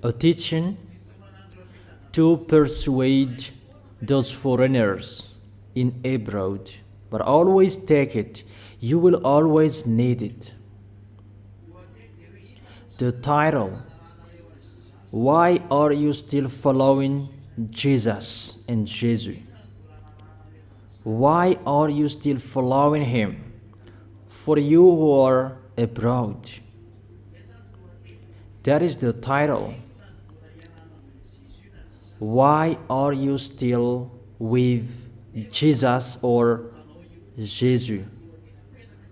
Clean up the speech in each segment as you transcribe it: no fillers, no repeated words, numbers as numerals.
a teaching to persuade those foreigners in abroad, but always take it. You will always need it. The title, why are you still following Jesus and Jesus? Why are you still following him? For you who are abroad. That is the title. Why are you still with Jesus or Jesus?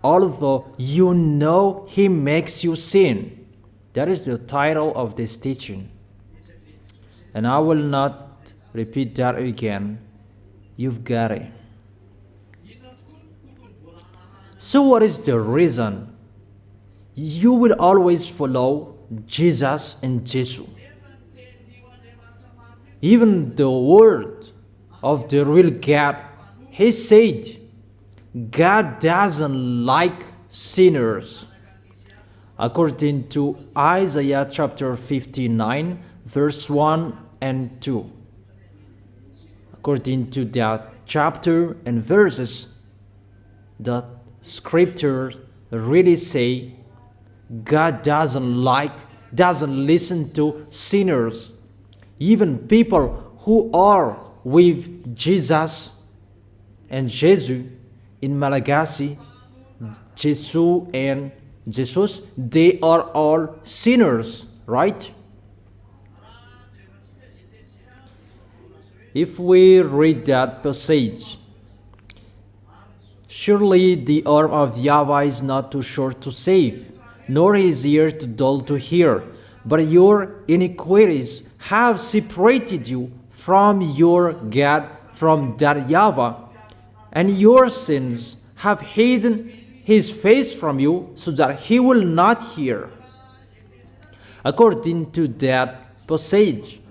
Although you know he makes you sin. That is the title of this teaching. And I will not repeat that again. You've got it. So what is the reason you will always follow Jesus and Jesus? Even the word of the real God, he said, God doesn't like sinners. According to Isaiah chapter 59, verse 1 and 2. According to that chapter and verses, the scriptures really say God doesn't listen to sinners. Even people who are with Jesus and Jesus in Malagasy, Jesus and Jesus, they are all sinners, right? If we read that passage, surely the arm of YAHVAH is not too short to save, nor his ear too dull to hear. But your iniquities have separated you from your God, from that YAHVAH, and your sins have hidden his face from you, so that he will not hear. According to that passage,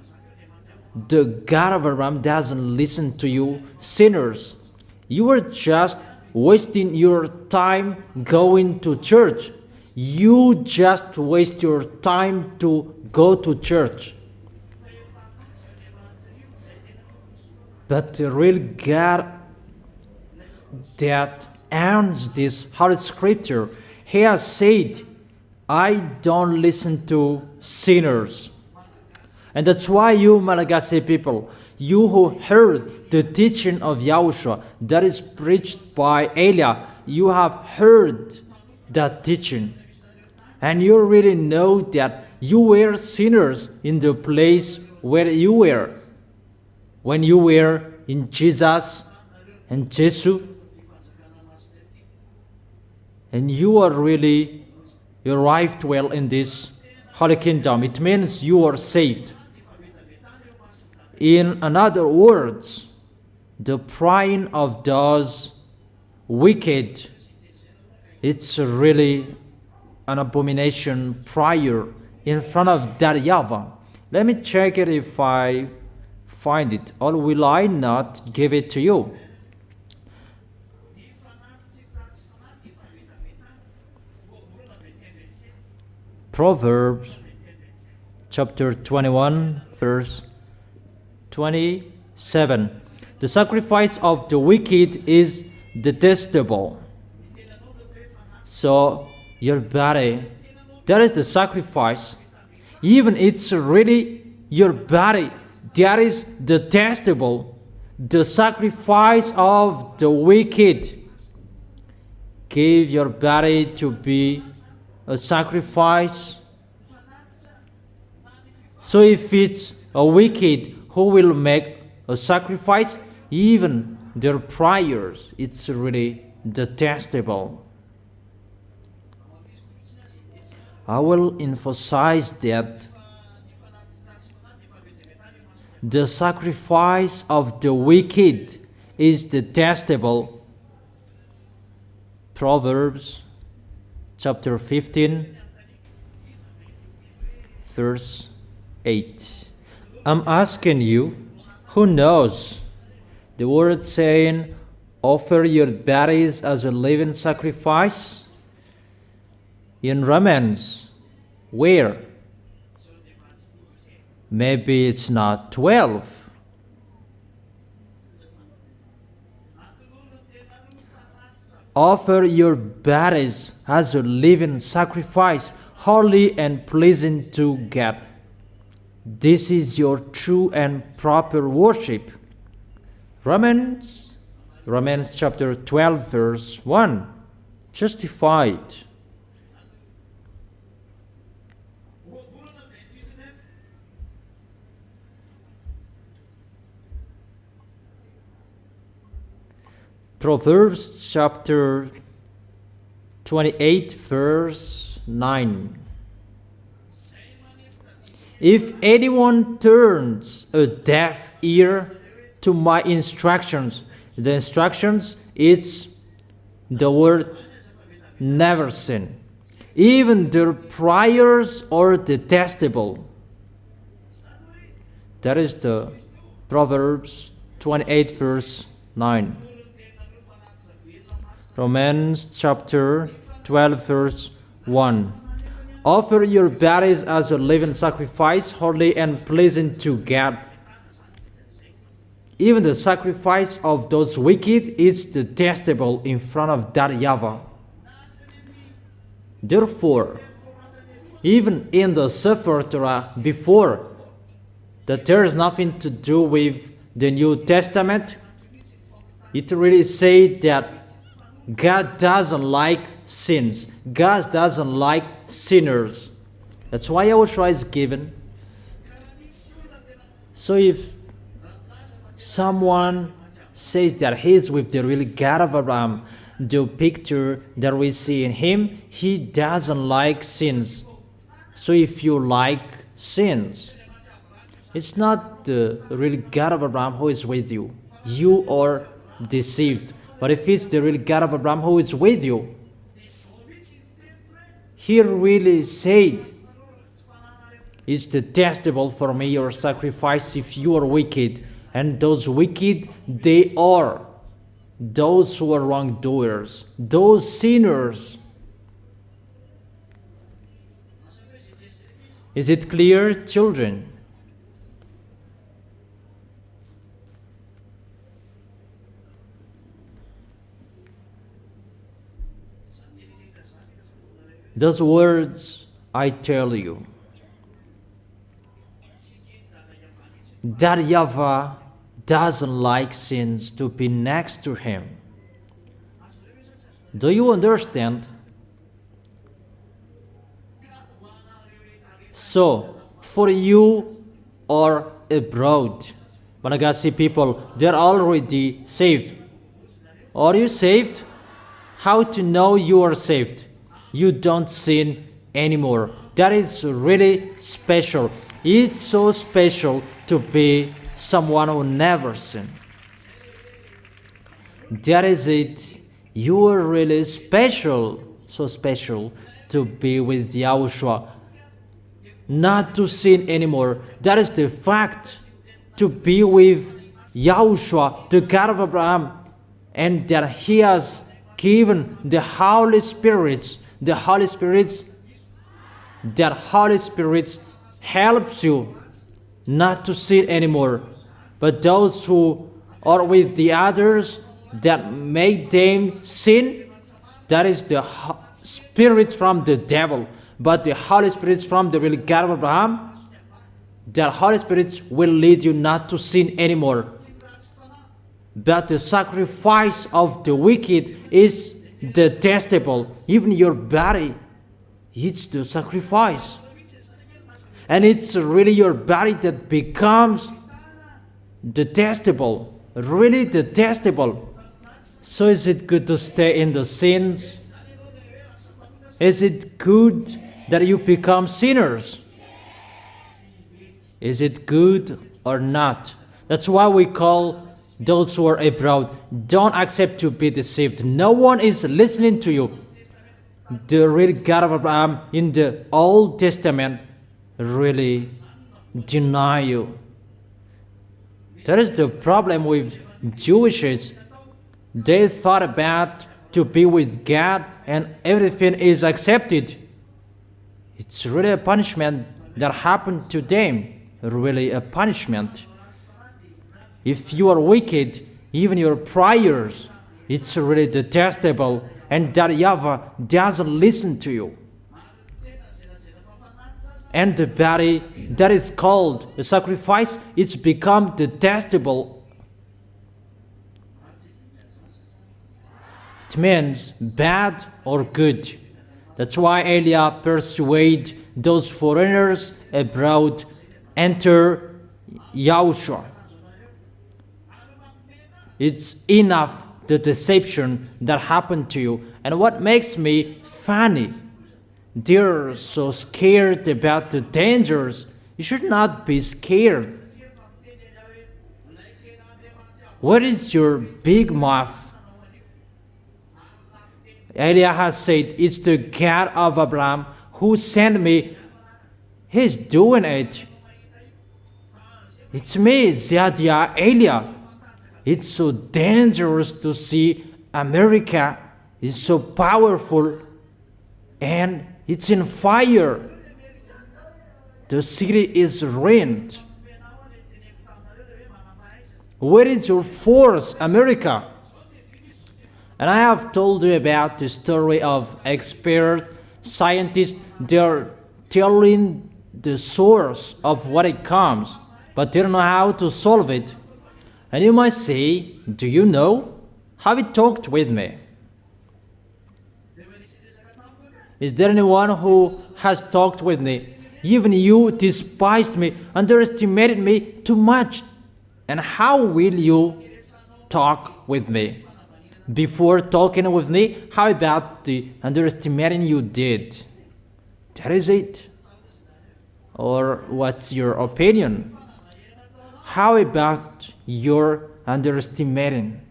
the God of Abraham doesn't listen to you sinners. You are just wasting your time going to church. You just waste your time to go to church. But the real God that owns this Holy Scripture, he has said, I don't listen to sinners. And that's why you Malagasy people, you who heard the teaching of YAHOSHUAH that is preached by Elia, you have heard that teaching. And you really know that you were sinners in the place where you were. When you were in Jesus and Jesus. And you arrived well in this holy kingdom. It means you are saved. In other words, the praying of those wicked, it's really an abomination prayer in front of that YAHVAH. Let me check it if I find it, or will I not give it to you? Proverbs chapter 21, verse 27. The sacrifice of the wicked is detestable. So your body, that is the sacrifice. Even it's really your body that is detestable. The sacrifice of the wicked. Give your body to be a sacrifice. So if it's a wicked who will make a sacrifice, even their prayers, it's really detestable. I will emphasize that the sacrifice of the wicked is detestable. Proverbs chapter 15, verse 8. I'm asking you, who knows? The word saying, offer your bodies as a living sacrifice. In Romans, where? Maybe it's not 12. Offer your bodies as a living sacrifice, holy and pleasing to God. This is your true and proper worship. Romans chapter 12 verse 1. Justified. Proverbs chapter 28 verse 9. If anyone turns a deaf ear to my instructions, the instructions is the word never sin. Even their prayers are detestable. That is the Proverbs 28 verse 9. Romans chapter 12 verse 1. Offer your bodies as a living sacrifice, holy and pleasing to God. Even the sacrifice of those wicked is detestable in front of that YAHVAH. Therefore, even in the Sefer Torah before, that there is nothing to do with the New Testament, it really says that God doesn't like sins. God doesn't like sinners. That's why YAHOSHUAH is given. So if someone says that he is with the real God of Abraham, the picture that we see in him, he doesn't like sins. So if you like sins, it's not the real God of Abraham who is with you. You are deceived. But if it's the real God of Abraham who is with you, he really said, it's detestable for me your sacrifice if you are wicked. And those wicked, they are those who are wrongdoers, those sinners. Is it clear, children? Those words I tell you, that YAHVAH doesn't like sins to be next to him. Do you understand? So, for you or abroad, Malagasy people, they're already saved. Are you saved? How to know you are saved? You don't sin anymore. That is really special. It's so special to be someone who never sinned. That is it. You are really special, so special to be with YAHOSHUAH. Not to sin anymore. That is the fact. To be with YAHOSHUAH, the God of Abraham, and that He has given the Holy Spirit. The Holy Spirit, that Holy Spirit helps you not to sin anymore. But those who are with the others that make them sin, that is the spirit from the devil. But the Holy Spirit from the real God of Abraham, that Holy Spirit will lead you not to sin anymore. But the sacrifice of the wicked is detestable. Even your body, it's the sacrifice. And it's really your body that becomes detestable, really detestable. So is it good to stay in the sins? Is it good that you become sinners? Is it good or not? That's why we call those who are abroad, don't accept to be deceived. No one is listening to you. The real God of Abraham in the Old Testament really deny you. That is the problem with Jewishes. They thought about to be with God and everything is accepted. It's really a punishment that happened to them. really a punishment. If you are wicked, even your prayers, it's really detestable, and that YAHVAH doesn't listen to you. And the body that is called a sacrifice, it's become detestable. It means bad or good. That's why Eliah persuade those foreigners abroad enter YAHOSHUAH. It's enough the deception that happened to you. And what makes me funny, they're so scared about the dangers. You should not be scared. What is your big mouth? Eliah has said, it's the God of Abraham who sent me. He's doing it. It's me, Zadiah, Eliah. It's so dangerous to see America is so powerful and it's in fire. The city is ruined. Where is your force, America? And I have told you about the story of expert scientists. They're telling the source of what it comes, but they don't know how to solve it. And you might say, do you know? Have you talked with me? Is there anyone who has talked with me? Even you despised me, underestimated me too much. And how will you talk with me? Before talking with me, how about the underestimating you did? That is it. Or what's your opinion? How about your underestimating?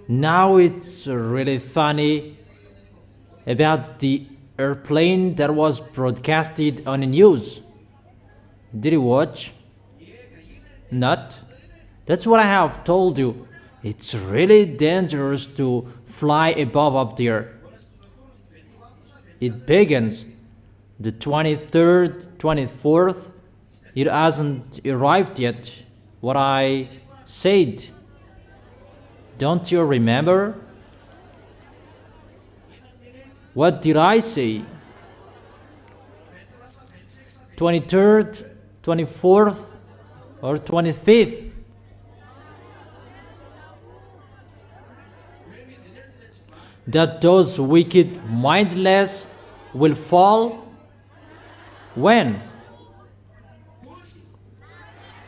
Now it's really funny about the airplane that was broadcasted on the news. Did you watch? Not? That's what I have told you. It's really dangerous to fly above up there. It begins the 23rd, 24th. It hasn't arrived yet. What I said. Don't you remember? What did I say? 23rd, 24th, or 25th? That those wicked, mindless will fall? When?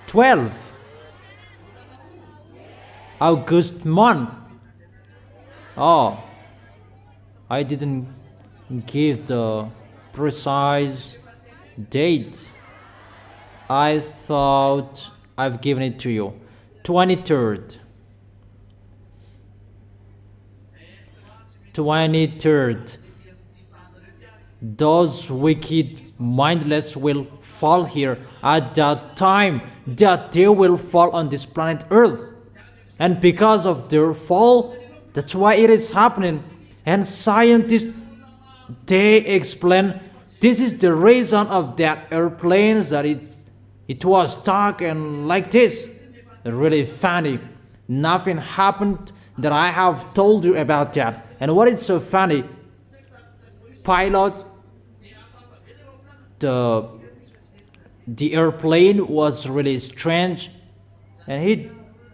12. August month. Oh, I didn't give the precise date. I thought I've given it to you. 23rd. 23rd. Those wicked, mindless will fall here at that time that they will fall on this planet Earth. And because of their fall, that's why it is happening. And scientists, they explain this is the reason of that airplane, that it was stuck and like this. Really funny. Nothing happened that I have told you about that. And what is so funny, pilot, the airplane was really strange, and he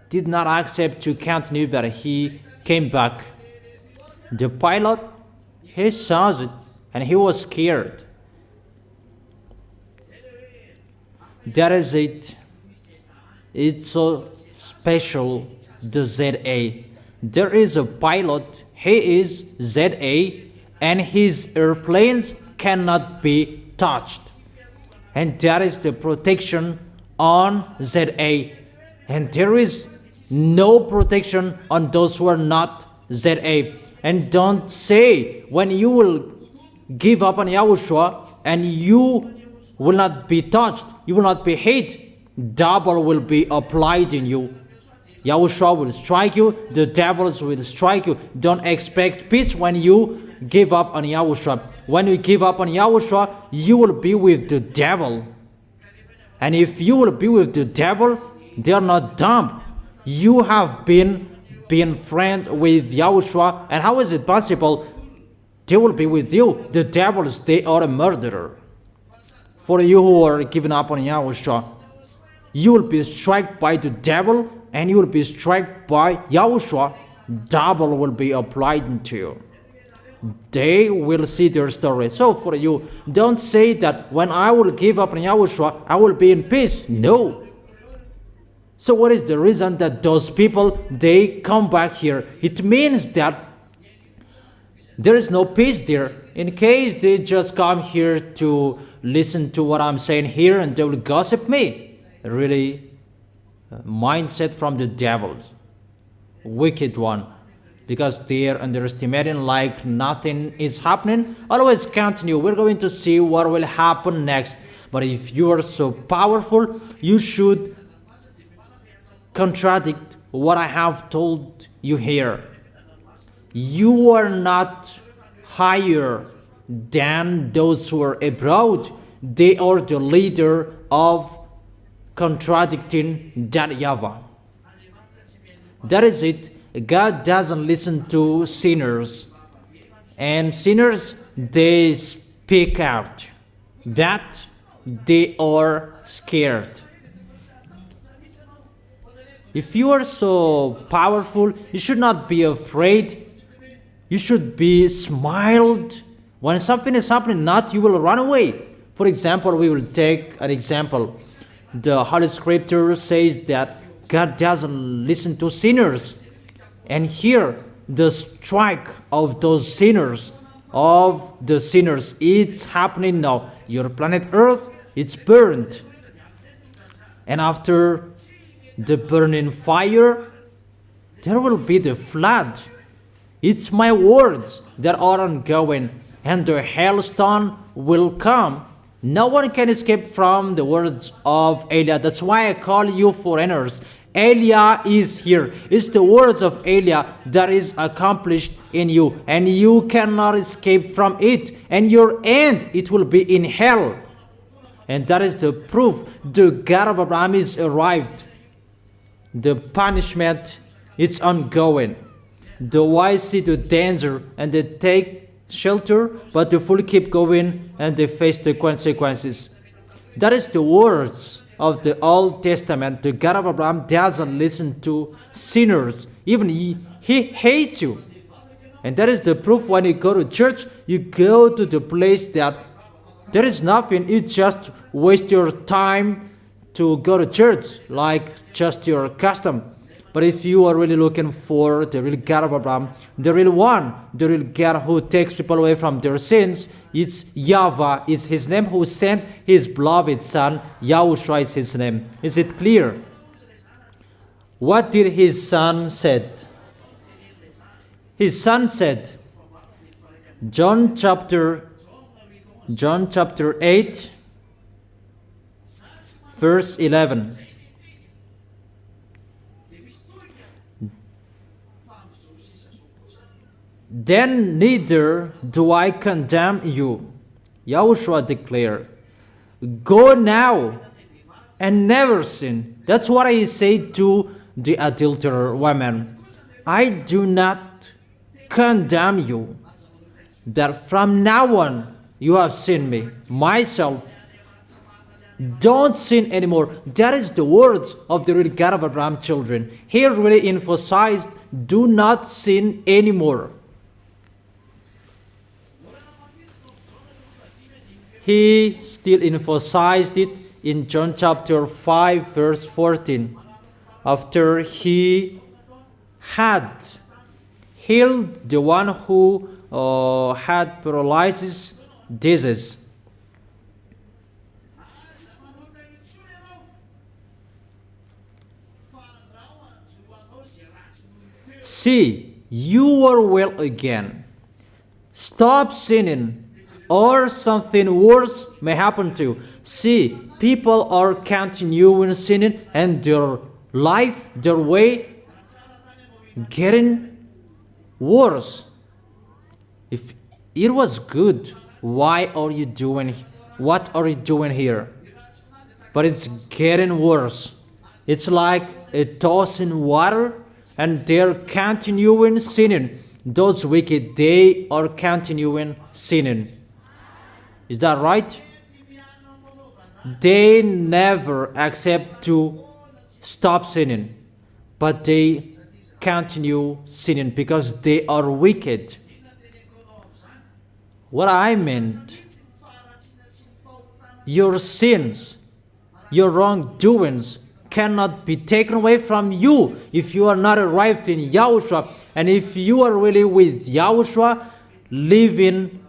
did not accept to continue, but he came back. The pilot, he saw it and he was scared. That is it. It's so special, the ZA. There is a pilot, he is ZA, and his airplanes cannot be touched. And that is the protection on ZA. And there is no protection on those who are not ZA. And don't say when you will give up on YAHOSHUAH and you will not be touched, you will not be hit, double will be applied in you. Yahushua will strike you. The devils will strike you. Don't expect peace when you give up on Yahushua. When you give up on Yahushua, you will be with the devil. And if you will be with the devil, they are not dumb. You have been friend with Yahushua. And how is it possible? They will be with you. The devils, they are a murderer. For you who are giving up on Yahushua, you will be struck by the devil and you will be struck by Yahushua. Double will be applied to you. They will see their story. So for you, don't say that when I will give up on Yahushua, I will be in peace. No. So what is the reason that those people, they come back here? It means that there is no peace there. In case they just come here to listen to what I'm saying here and they will gossip me. Really, mindset from the devils. Wicked one. Because they are underestimating like nothing is happening. Always continue. We're going to see what will happen next. But if you are so powerful, you should contradict what I have told you here. You are not higher than those who are abroad. They are the leader of contradicting that YAHVAH. That is it. God doesn't listen to sinners. And sinners, they speak out. That they are scared. If you are so powerful, you should not be afraid. You should be smiled. When something is happening, not you will run away. For example, we will take an example. The Holy Scripture says that God doesn't listen to sinners. And here, the strike of those sinners, it's happening now. Your planet Earth, it's burned. And after the burning fire, there will be the flood. It's my words that are ongoing, and the hailstone will come. No one can escape from the words of Elia. That's why I call you foreigners. Elia is here. It's the words of Elia that is accomplished in you, and you cannot escape from it. And your end, it will be in hell. And that is the proof. The God of Abraham is arrived. The punishment, it's ongoing. The wise see the danger and they take shelter, but the fool keep going and they face the consequences. That is the words of the Old Testament. The God of Abraham doesn't listen to sinners. Even he hates you. And that is the proof. When you go to church, you go to the place that there is nothing. You just waste your time to go to church, like just your custom. But if you are really looking for the real God of Abraham, the real one, the real God who takes people away from their sins, it's YAHVAH is his name, who sent his beloved son. YAHOSHUAH is his name. Is it clear? What did his son said? His son said, John chapter 8, verse 11. Then neither do I condemn you, YAHOSHUAH declared. Go now and never sin. That's what I say to the adulterer woman. I do not condemn you, that from now on you have seen me, myself. Don't sin anymore. That is the words of the real God of Abraham children. He really emphasized, do not sin anymore. He still emphasized it in John chapter 5, verse 14. After he had healed the one who had paralysis disease. See, you are well again. Stop sinning, or something worse may happen to you. See, people are continuing sinning and their life, their way, getting worse. If it was good, why are you doing? What are you doing here? But it's getting worse. It's like a toss in water, and they're continuing sinning. Those wicked, they are continuing sinning. Is that right? They never accept to stop sinning, but they continue sinning because they are wicked. What I meant, your sins, your wrongdoings cannot be taken away from you if you are not arrived in Yahushua. And if you are really with Yahushua, living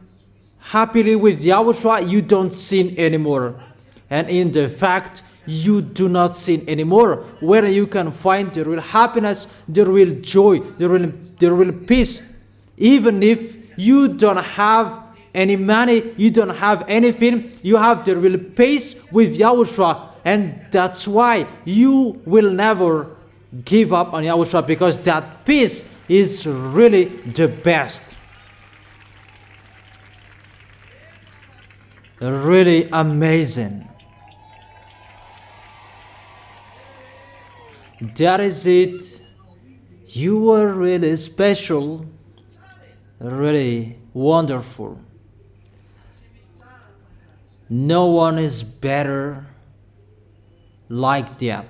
happily with Yahushua, you don't sin anymore. And in the fact, you do not sin anymore, where you can find the real happiness, the real joy, the real peace. Even if you don't have any money, you don't have anything, you have the real peace with Yahushua. And that's why you will never give up on Yahushua, because that peace is really the best. Really amazing. That is it. You are really special, really wonderful. No one is better like that.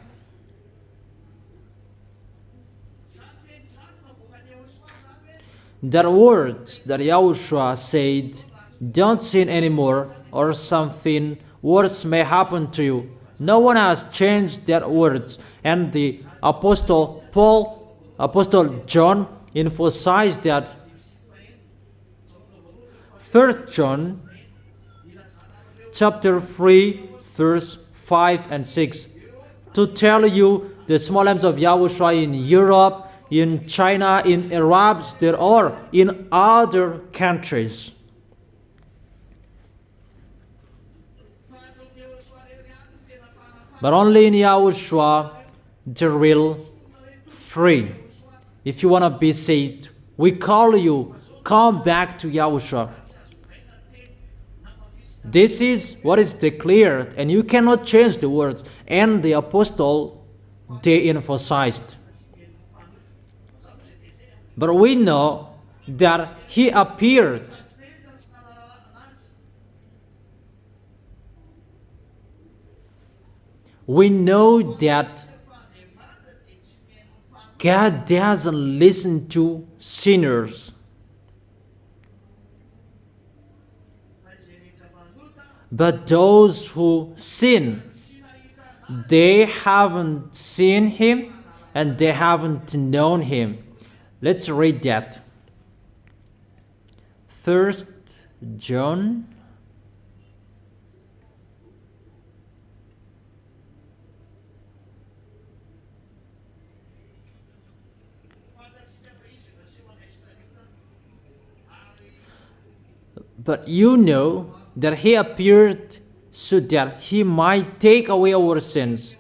The words that Yahushua said, don't sin anymore, or something worse may happen to you. No one has changed that words. And the Apostle John emphasized that. 1 John chapter 3 verse 5 and 6, to tell you the small lambs of Yahushua in Europe, in China, in Arabs, there are in other countries. But only in Yahushua the real free. If you want to be saved, we call you, come back to Yahushua. This is what is declared, and you cannot change the words. And the apostle, they emphasized. But we know that he appeared. We know that God doesn't listen to sinners. But those who sin, they haven't seen him and they haven't known him. Let's read that. 1 John But you know that he appeared so that he might take away our sins.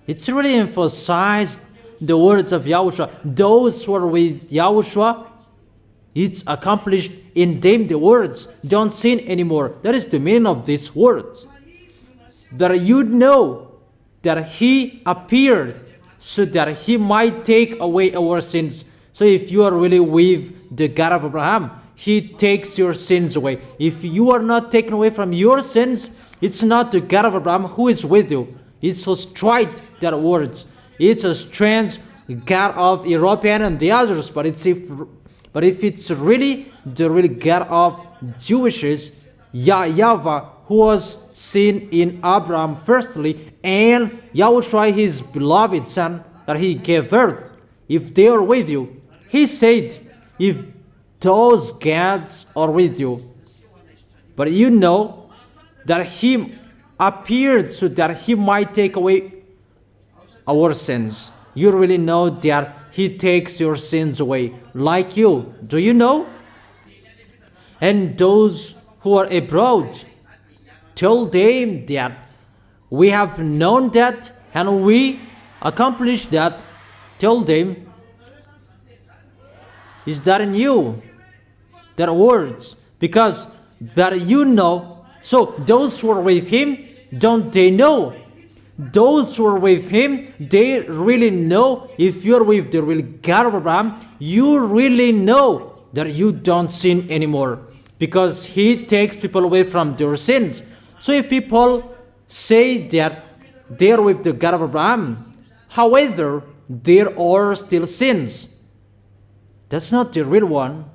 It's really emphasized the words of Yahushua. Those who are with Yahushua, it's accomplished in them the words, don't sin anymore. That is the meaning of these words. That you know that he appeared so that he might take away our sins. So if you are really with the God of Abraham, he takes your sins away. If you are not taken away from your sins, it's not the God of Abraham who is with you. It's so straight, that words. It's a strange God of European and the others, but if it's really the real God of Jewishes, YAHVAH, who was seen in Abraham firstly, and Yahushua, his beloved son, that he gave birth, if they are with you, he said, if those gods are with you, but you know that he appeared so that he might take away our sins. You really know that he takes your sins away, like you. Do you know? And those who are abroad, tell them that we have known that, and we accomplish that, tell them, is that in you? Their words, because that you know. So those who are with him, don't they know? Those who are with him, they really know. If you're with the real God of Abraham, you really know that you don't sin anymore, because he takes people away from their sins. So if people say that they are with the God of Abraham, however, there are still sins, that's not the real one.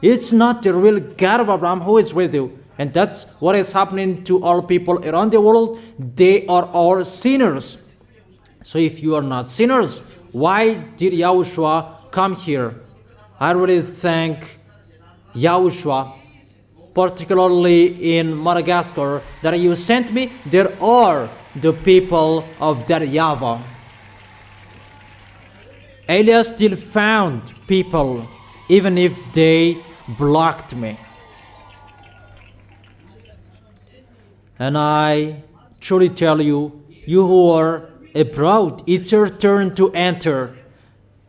It's not the real God of Abraham who is with you. And that's what is happening to all people around the world. They are all sinners. So if you are not sinners, why did YAHOSHUAH come here? I really thank YAHOSHUAH, particularly in Madagascar, that you sent me. There are the people of that YAHVAH. Elias still found people, even if they blocked me. And I truly tell you, you who are abroad, it's your turn to enter.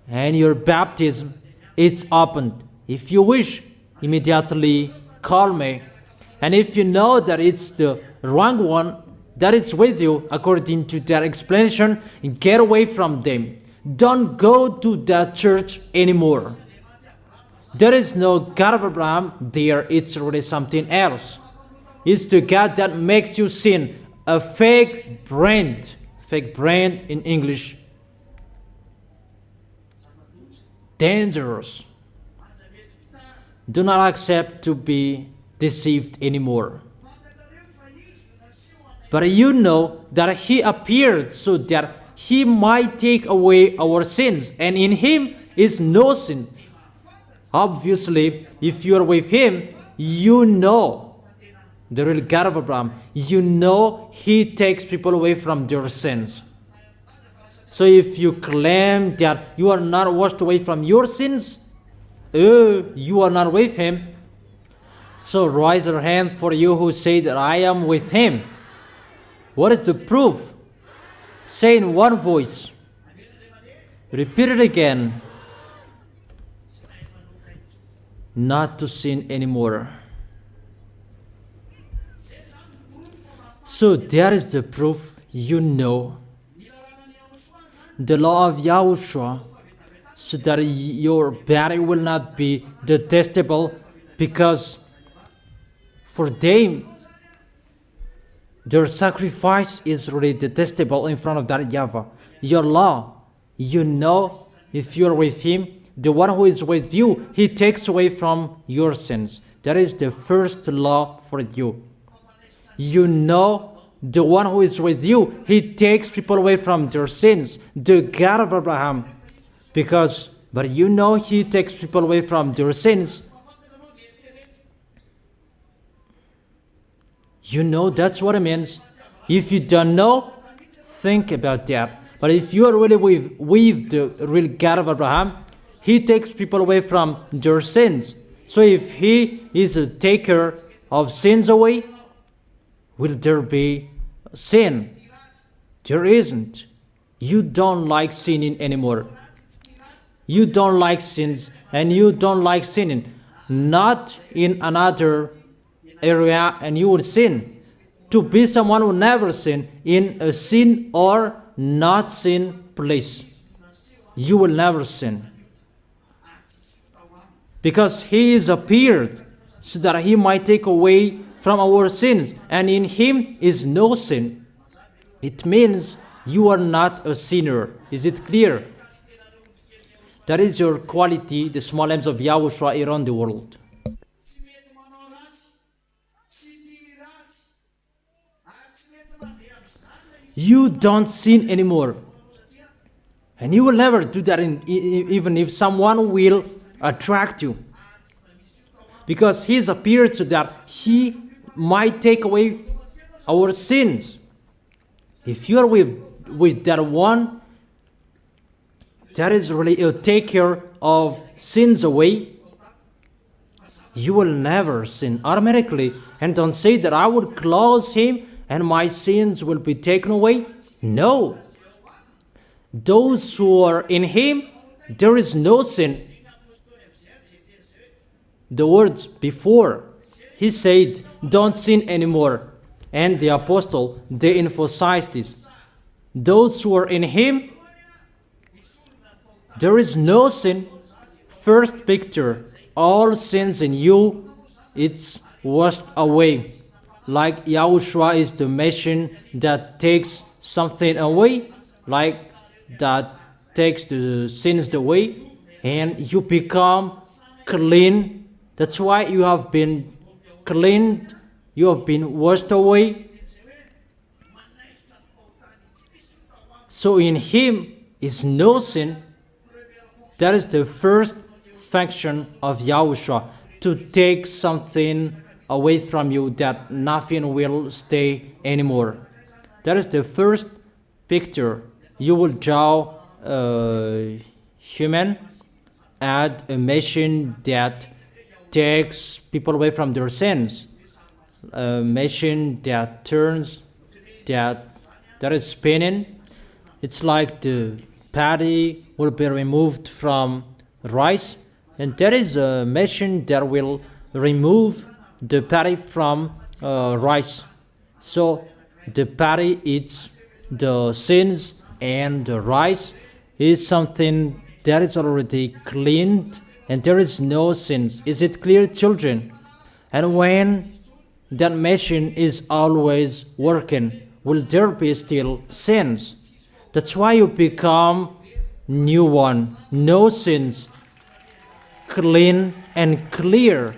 And your baptism, it's opened. If you wish, immediately call me. And if you know that it's the wrong one that is with you, according to their explanation, get away from them. Don't go to that church anymore. There is no God of Abraham there. It's really something else. It's the God that makes you sin. A fake brand in English. Dangerous. Do not accept to be deceived anymore. But you know that he appeared so that he might take away our sins, and in him is no sin. Obviously, if you are with him, you know the real God of Abraham. You know he takes people away from their sins. So if you claim that you are not washed away from your sins, you are not with him. So raise your hand for you who say that I am with him. What is the proof? Say in one voice. Repeat it again. Not to sin anymore. So there is the proof. You know the law of YAHOSHUAH, so that your body will not be detestable, because for them their sacrifice is really detestable in front of that YAHVAH. Your law, you know, if you are with him, the one who is with you, he takes away from your sins. That is the first law for you. You know the one who is with you, he takes people away from their sins. The God of Abraham. But you know he takes people away from their sins. You know that's what it means. If you don't know, think about that. But if you are really with the real God of Abraham, he takes people away from their sins. So if he is a taker of sins away, will there be sin? There isn't. You don't like sinning anymore. You don't like sins, and you don't like sinning. Not in another area and you would sin. To be someone who never sin in a sin or not sin place, you will never sin. Because he is appeared so that he might take away from our sins, and in him is no sin. It means you are not a sinner. Is it clear? That is your quality, the small m's of YAHOSHUAH around the world. You don't sin anymore. And you will never do that even if someone will attract you. Because he is appeared so that he might take away our sins. If you are with that one, that is really a taker of sins away, you will never sin automatically. And don't say that I would close him and my sins will be taken away. No. those who are in him, there is no sin. The words before, he said, don't sin anymore. And the apostle, they emphasized this. Those who are in him, there is no sin. First picture, all sins in you, it's washed away. Like YAHOSHUAH is the machine that takes something away, like that takes the sins away, and you become clean. That's why you have been cleaned, you have been washed away. So in him is no sin. That is the first function of YAHOSHUAH, to take something away from you, that nothing will stay anymore. That is the first picture. You will draw a human as a machine that takes people away from their sins. A machine that turns, that is spinning. It's like the patty will be removed from rice, and there is a machine that will remove the patty from rice. So the patty eats the sins, and the rice is something that is already cleaned, and there is no sins. Is it clear, children? And when that machine is always working, will there be still sins? That's why you become new one, no sins, clean and clear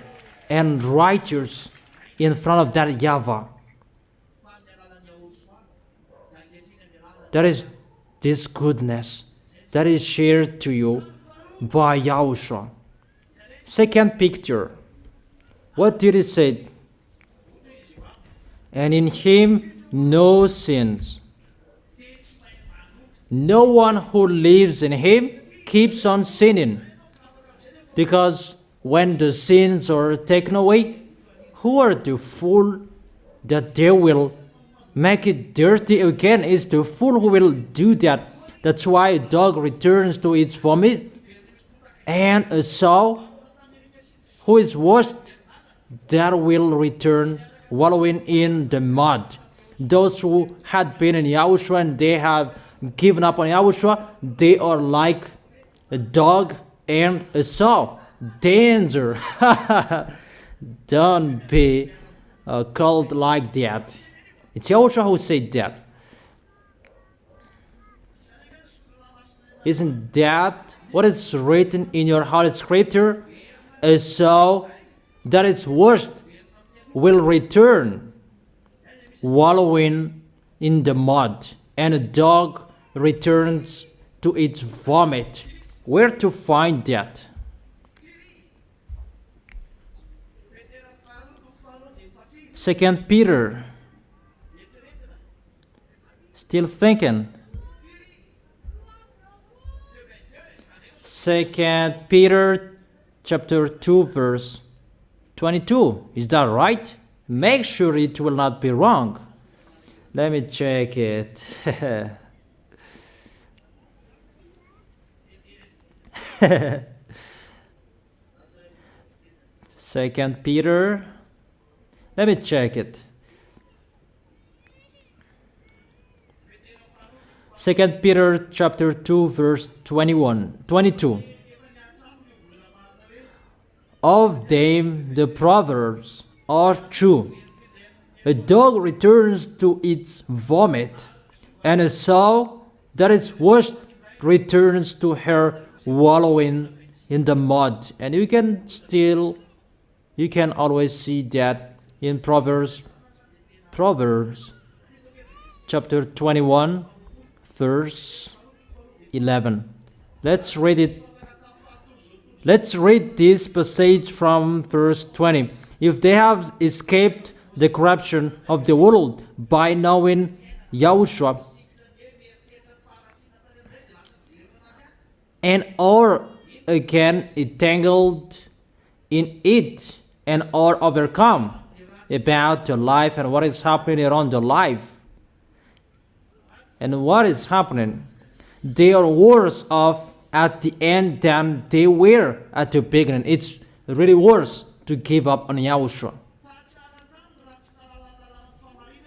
and righteous in front of that YAHVAH. That is this goodness that is shared to you by YAHOSHUAH. Second picture, what did he say? And in him no sins. No one who lives in him keeps on sinning, because when the sins are taken away, who are the fool that they will make it dirty again? Is the fool who will do that. That's why a dog returns to its vomit, and a sow who is washed, that will return wallowing in the mud. Those who had been in YAHOSHUAH and they have given up on YAHOSHUAH, they are like a dog and a sow. Danger! Don't be called like that. It's YAHOSHUAH who said that. Isn't that what is written in your Holy Scripture? A sow that is washed will return wallowing in the mud, and a dog returns to its vomit. Where to find that? Second Peter. Still thinking. Second Peter chapter 2 verse 22. Is that right? Make sure it will not be wrong. Let me check it. Second Peter. Let me check it. Second Peter chapter 2 verse 22. Of them the proverbs are true. A dog returns to its vomit, and a sow that is washed returns to her wallowing in the mud. And you can always see that in Proverbs chapter 21 verse 11. Let's read it. Let's read this passage from verse 20. If they have escaped the corruption of the world by knowing YAHOSHUAH, and are again entangled in it, and are overcome about the life and what is happening around the life. And what is happening? They are worse off at the end than they were at the beginning. It's really worse to give up on Yahushua.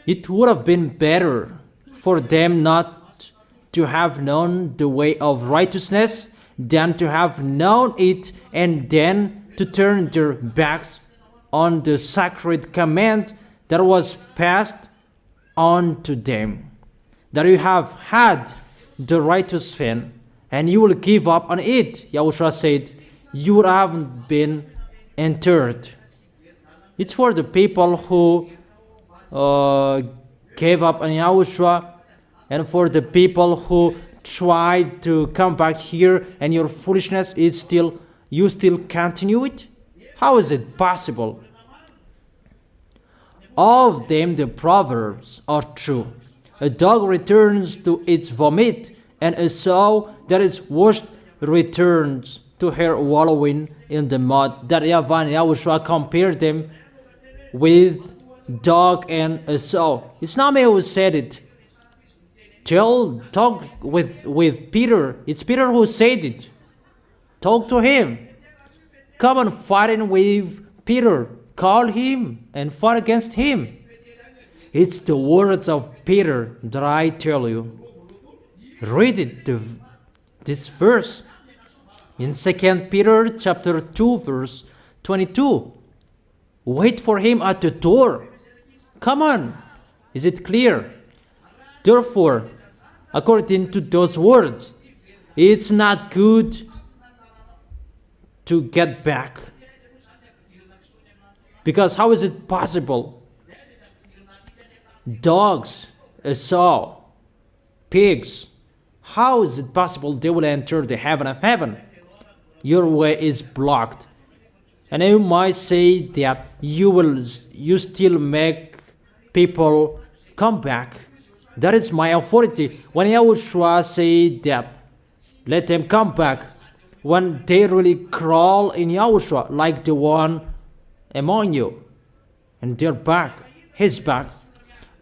It would have been better for them not to have known the way of righteousness than to have known it and then to turn their backs on the sacred command that was passed on to them. That you have had the righteous faith and you will give up on it. Yahushua said, you haven't been entered. It's for the people who gave up on Yahushua, and for the people who tried to come back here and your foolishness is still, you still continue it? How is it possible? Of them the proverbs are true. A dog returns to its vomit, and a sow that is washed returns to her wallowing in the mud. That YAHVAH and Yahushua compared them with dog and a sow. It's not me who said it. Talk with Peter. It's Peter who said it. Talk to him. Come and fight with Peter. Call him and fight against him. It's the words of Peter that I tell you. Read it, this verse in 2 Peter chapter 2 verse 22. Wait for him at the door. Come on. Is it clear? Therefore, according to those words, it's not good to get back. Because how is it possible? Dogs, a sow, pigs, how is it possible they will enter the heaven of heaven? Your way is blocked. And you might say that you still make people come back. That is my authority. When Yahushua said that, let them come back, when they really crawl in Yahushua, like the one among you, and they're back, his back.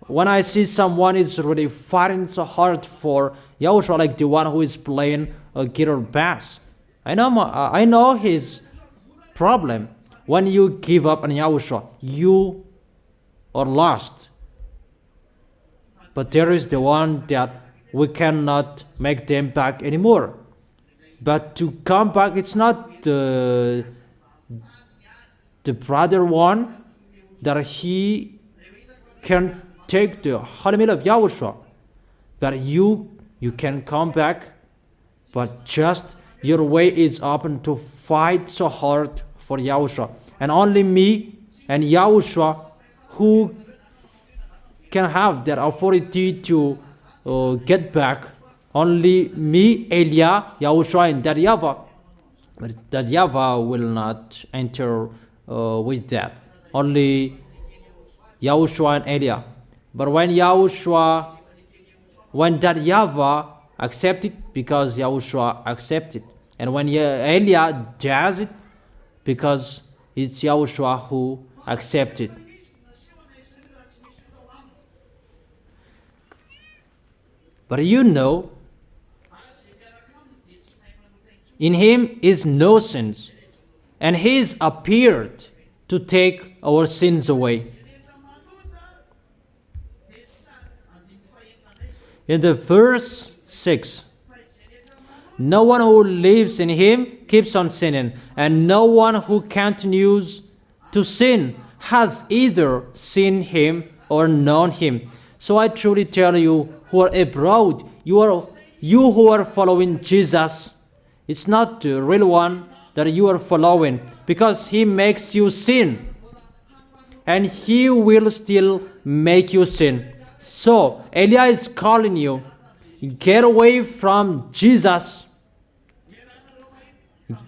When I see someone is really fighting so hard for Yahushua, like the one who is playing a guitar bass, I know his problem. When you give up on Yahushua, you are lost. But there is the one that we cannot make them back anymore. But to come back, it's not the brother one that he can take the holy meal of Yahushua. But you can come back, but just your way is open to fight so hard for Yahushua. And only me and Yahushua who can have that authority to get back. Only me, Elia, Yahushua, and that YAHVAH. But that YAHVAH will not enter with that. Only Yahushua and Elia. But when that YAHVAH accepted, because Yahushua accepted. And when Elia does it, because it's Yahushua who accepted. But you know, in him is no sins, and he is appeared to take our sins away. In the verse 6, no one who lives in him keeps on sinning, and no one who continues to sin has either seen him or known him. So I truly tell you who are abroad, you who are following Jesus, it's not the real one that you are following, because he makes you sin, and he will still make you sin. So Elia is calling you, get away from Jesus.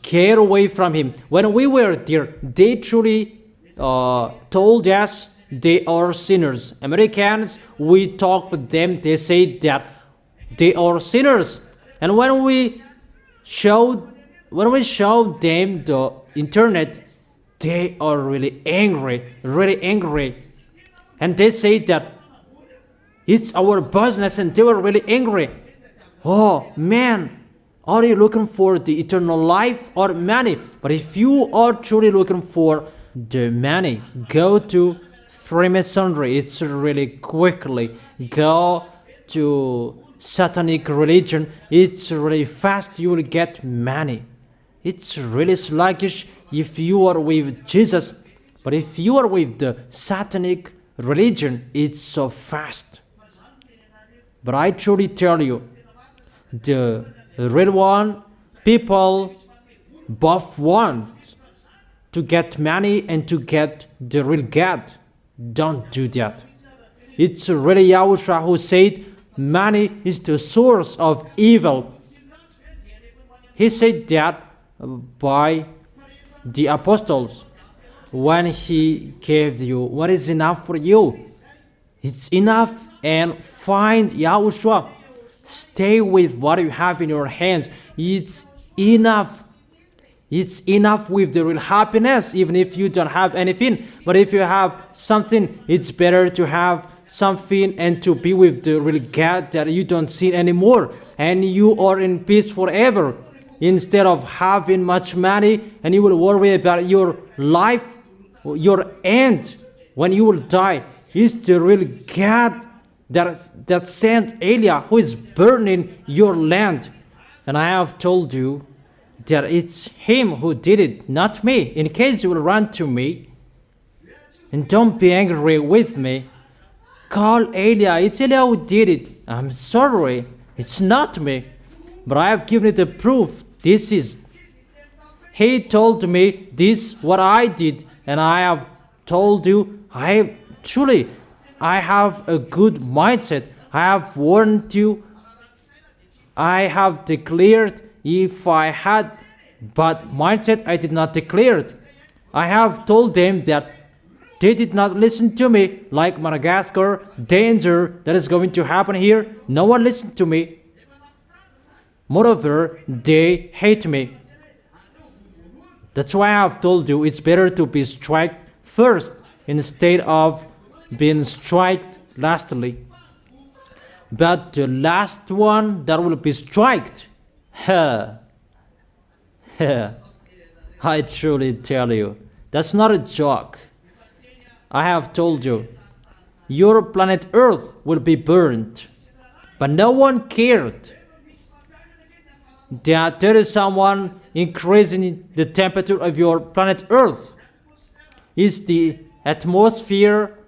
Get away from him. When we were there, they truly told us they are sinners. Americans, we talk with them, they say that they are sinners. And when we showed them the internet, they are really angry. And they say that it's our business, and they were really angry. Oh man, are you looking for the eternal life or money? But if you are truly looking for the money, go to Freemasonry. It's really quickly. Go to satanic religion. It's really fast. You will get money. It's really sluggish if you are with Jesus. But if you are with the satanic religion, it's so fast. But I truly tell you, the real one, people both want to get money and to get the real God. Don't do that. It's really YAHOSHUAH who said money is the source of evil. He said that by the apostles when he gave you what is enough for you. It's enough, and find YAHOSHUAH. Stay with what you have in your hands. It's enough. It's enough with the real happiness, even if you don't have anything. But if you have something, it's better to have something and to be with the real God that you don't see anymore. And you are in peace forever. Instead of having much money and you will worry about your life, your end, when you will die. It's the real God that sent Elijah, who is burning your land. And I have told you that it's him who did it, not me. In case you will run to me and don't be angry with me, call Elijah. It's Elijah who did it. I'm sorry, it's not me. But I have given you the proof. He told me this, what I did, and I have told you, I have a good mindset. I have warned you. I have declared. If I had bad mindset, I did not declare it. I have told them that they did not listen to me, like Madagascar, danger that is going to happen here. No one listened to me. Moreover, they hate me. That's why I have told you it's better to be struck first instead of being struck lastly. But the last one that will be struck, I truly tell you, that's not a joke. I have told you, your planet Earth will be burned, but no one cared that there is someone increasing the temperature of your planet Earth. Is the atmosphere,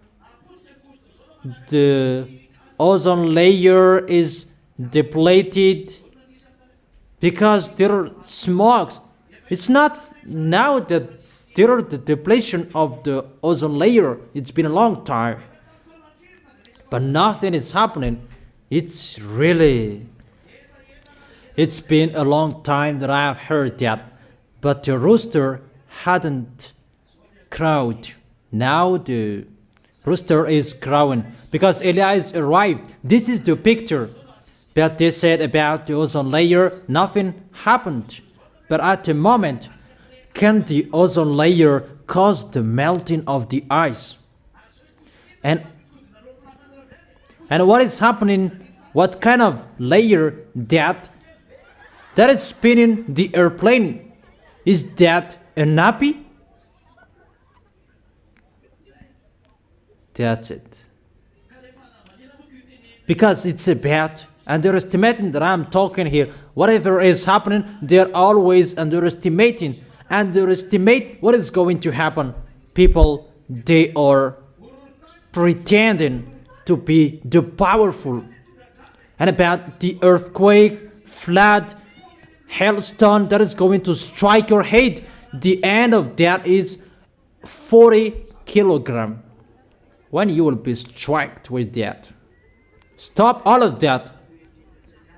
the ozone layer is depleted because there are smokes. It's not now that there is the depletion of the ozone layer. It's been a long time, but nothing is happening. It's been a long time that I have heard that, but the rooster hadn't crowed. Now the rooster is crowing because Elias arrived. This is the picture. But they said about the ozone layer, nothing happened. But at the moment, can the ozone layer cause the melting of the ice? And what is happening? What kind of layer that is spinning the airplane? Is that a nappy? That's it. Because it's about underestimating that I'm talking here. Whatever is happening, they're always underestimating. Underestimate what is going to happen. People, they are pretending to be the powerful. And about the earthquake, flood, hailstone that is going to strike your head, the end of that is 40 kilograms. When you will be struck with that. Stop all of that.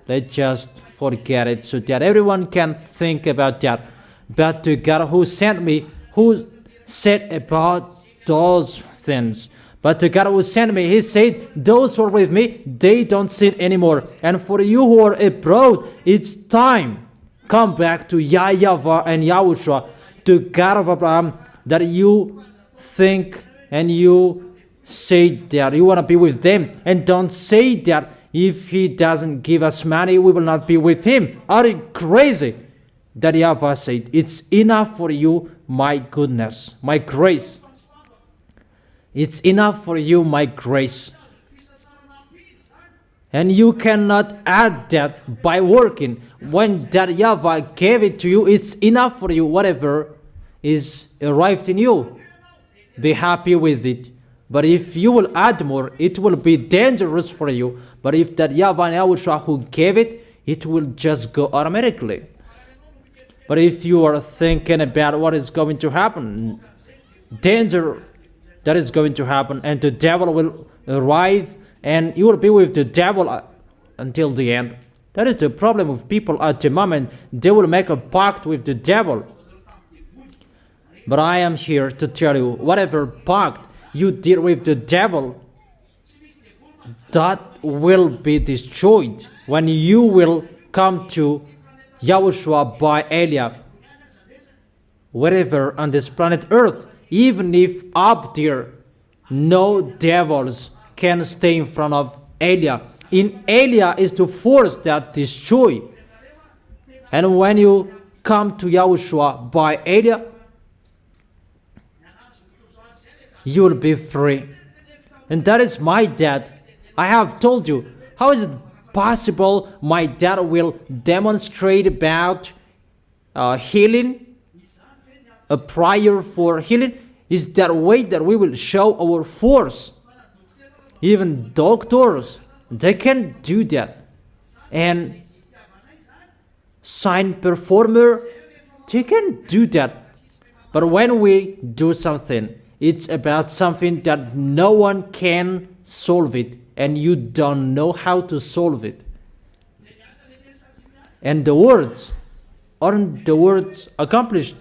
Let's just forget it so that everyone can think about that. But the God who sent me, who said about those things. But the God who sent me, he said, those who are with me, they don't sin anymore. And for you who are abroad, it's time. Come back to YAHVAH and YAHOSHUAH, the God of Abraham, that you think and you say that you want to be with them, and don't say that if he doesn't give us money, we will not be with him. Are you crazy? That YAHVAH said, it's enough for you, my goodness, my grace. It's enough for you, my grace. And you cannot add that by working. When that YAHVAH gave it to you, it's enough for you, whatever is arrived in you. Be happy with it. But if you will add more, it will be dangerous for you. But if that YAHVAH and YAHOSHUAH who gave it, it will just go automatically. But if you are thinking about what is going to happen, danger that is going to happen, and the devil will arrive, and you will be with the devil until the end. That is the problem with people at the moment. They will make a pact with the devil. But I am here to tell you, whatever pact you did with the devil, that will be destroyed when you will come to YAHOSHUAH by Elia. Wherever on this planet Earth, even if up there no devils can stay in front of Elia. In Elia is the force that destroy. And when you come to YAHOSHUAH by Elia, you will be free. And that is my dad. I have told you, how is it possible my dad will demonstrate about healing, a prayer for healing? Is that way that we will show our force. Even doctors, they can do that. And sign performer, they can do that. But when we do something, it's about something that no one can solve it, and you don't know how to solve it. And the words, aren't the words accomplished?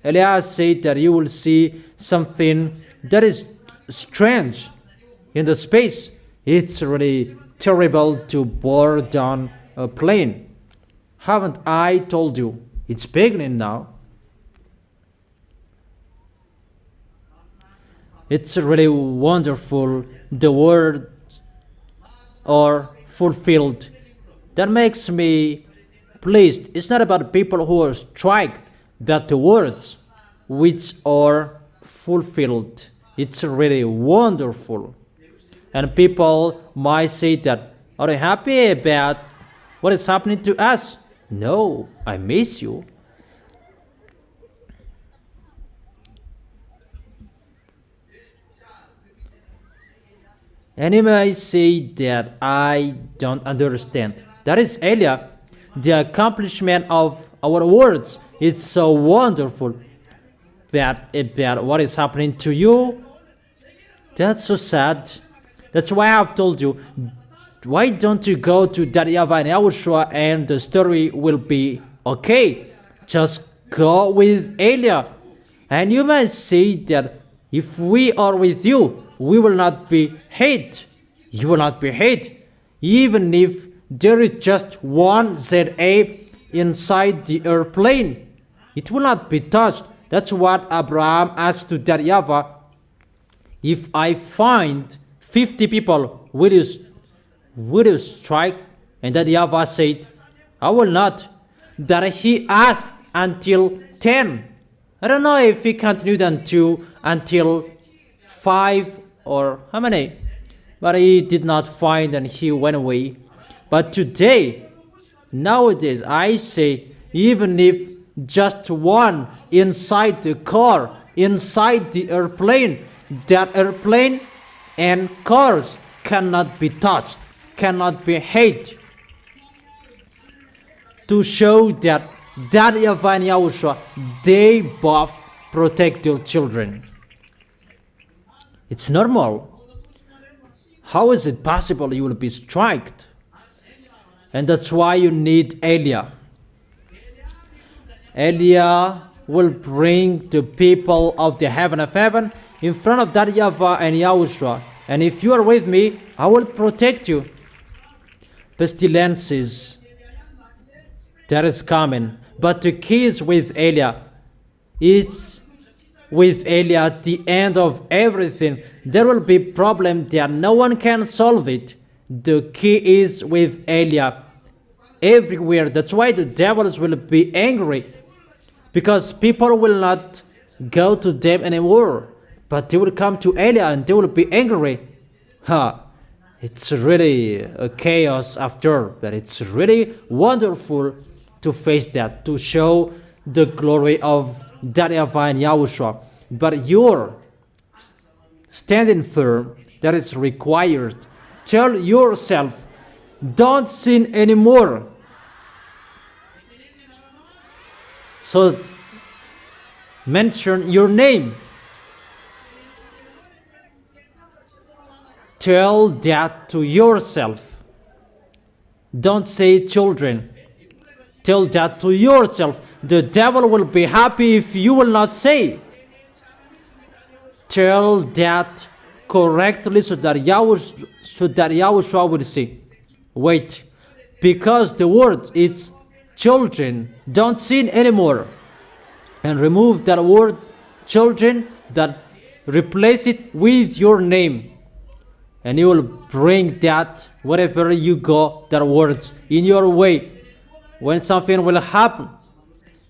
Elias said that you will see something that is strange in the space. It's really terrible to board down a plane. Haven't I told you? It's beginning now. It's really wonderful. The words are fulfilled. That makes me pleased. It's not about people who are striked, but the words which are fulfilled. It's really wonderful. And people might say that, are you happy about what is happening to us? No, I miss you. And you may say that I don't understand. That is Elia. The accomplishment of our words is so wonderful. But about what is happening to you, that's so sad. That's why I have told you, why don't you go to YAHVAH and YAHOSHUAH and the story will be okay. Just go with Elia. And you may say that if we are with you, we will not be hate. You will not be hate. Even if there is just one ZA inside the airplane, it will not be touched. That's what Abraham asked to YAHVAH. If I find 50 people, will you strike? And YAHVAH said, I will not. That he asked until 10. I don't know if he continued until 5 or how many. But he did not find and he went away. But today, nowadays, I say, even if just one inside the car, inside the airplane, that airplane and cars cannot be touched, cannot be hate. To show that YAHVAH and YAHOSHUAH, they both protect their children. It's normal. How is it possible you will be striked? And that's why you need Elia. Elia will bring the people of the heaven of heaven in front of YAHVAH and YAHOSHUAH. And if you are with me, I will protect you. Pestilences, that is coming. But the key is with Elia. It's with Elia at the end of everything. There will be problem that no one can solve it. The key is with Eliab everywhere. That's why the devils will be angry, because people will not go to them anymore, but they will come to Eliab and they will be angry. It's really a chaos after, but it's really wonderful to face that, to show the glory of that YAHVAH and YAHOSHUAH. But you're standing firm, that is required. Tell yourself, don't sin anymore. So mention your name. Tell that to yourself. Don't say children. Tell that to yourself. The devil will be happy if you will not say. Tell that correctly so that YAHOSHUAH will see. Wait, because the word is children, don't sin anymore. And remove that word children, that replace it with your name. And you will bring that wherever you go, that words in your way. When something will happen,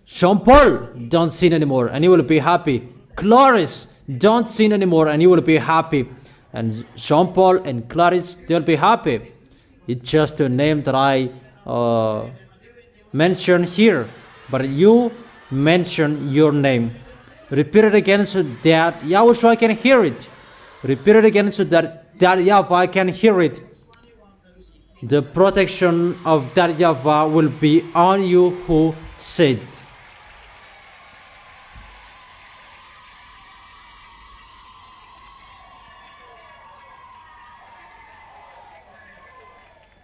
Jean-Paul, don't sin anymore, and you will be happy. Clarice, don't sin anymore, and you will be happy. And Jean-Paul and Clarice, they'll be happy. It's just a name that I mention here, but you mention your name. Repeat it again so that YAHOSHUAH can hear it. Repeat it again so that YAHVAH can hear it. The protection of that YAHVAH will be on you who said.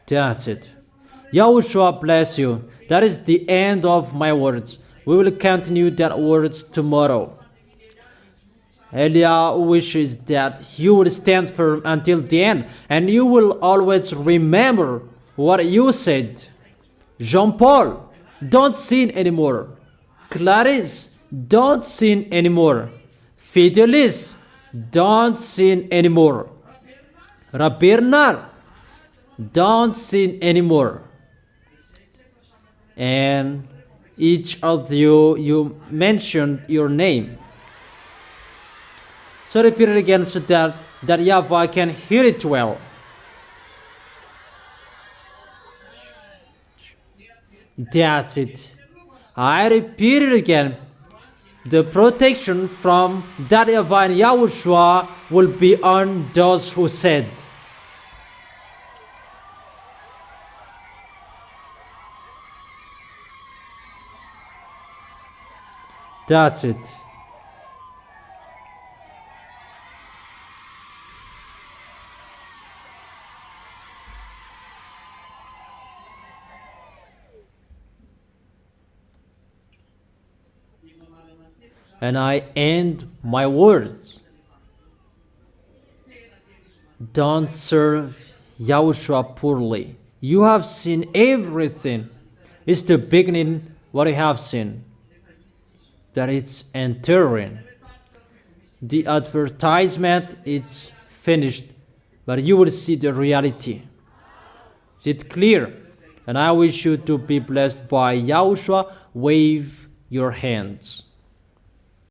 That's it. YAHOSHUAH bless you. That is the end of my words. We will continue that words tomorrow. Elia wishes that you will stand firm until the end, and you will always remember what you said. Jean-Paul, don't sin anymore. Clarice, don't sin anymore. Fidelis, don't sin anymore. Bernard, don't sin anymore. And each of you mentioned your name. So repeat it again so that YAHVAH can hear it well. That's it. I repeat it again. The protection from that YAHVAH and YAHOSHUAH will be on those who said. That's it. And I end my words. Don't serve YAHOSHUAH poorly. You have seen everything. It's the beginning what you have seen. That it's entering. The advertisement is finished, but you will see the reality. Is it clear? And I wish you to be blessed by YAHOSHUAH. Wave your hands.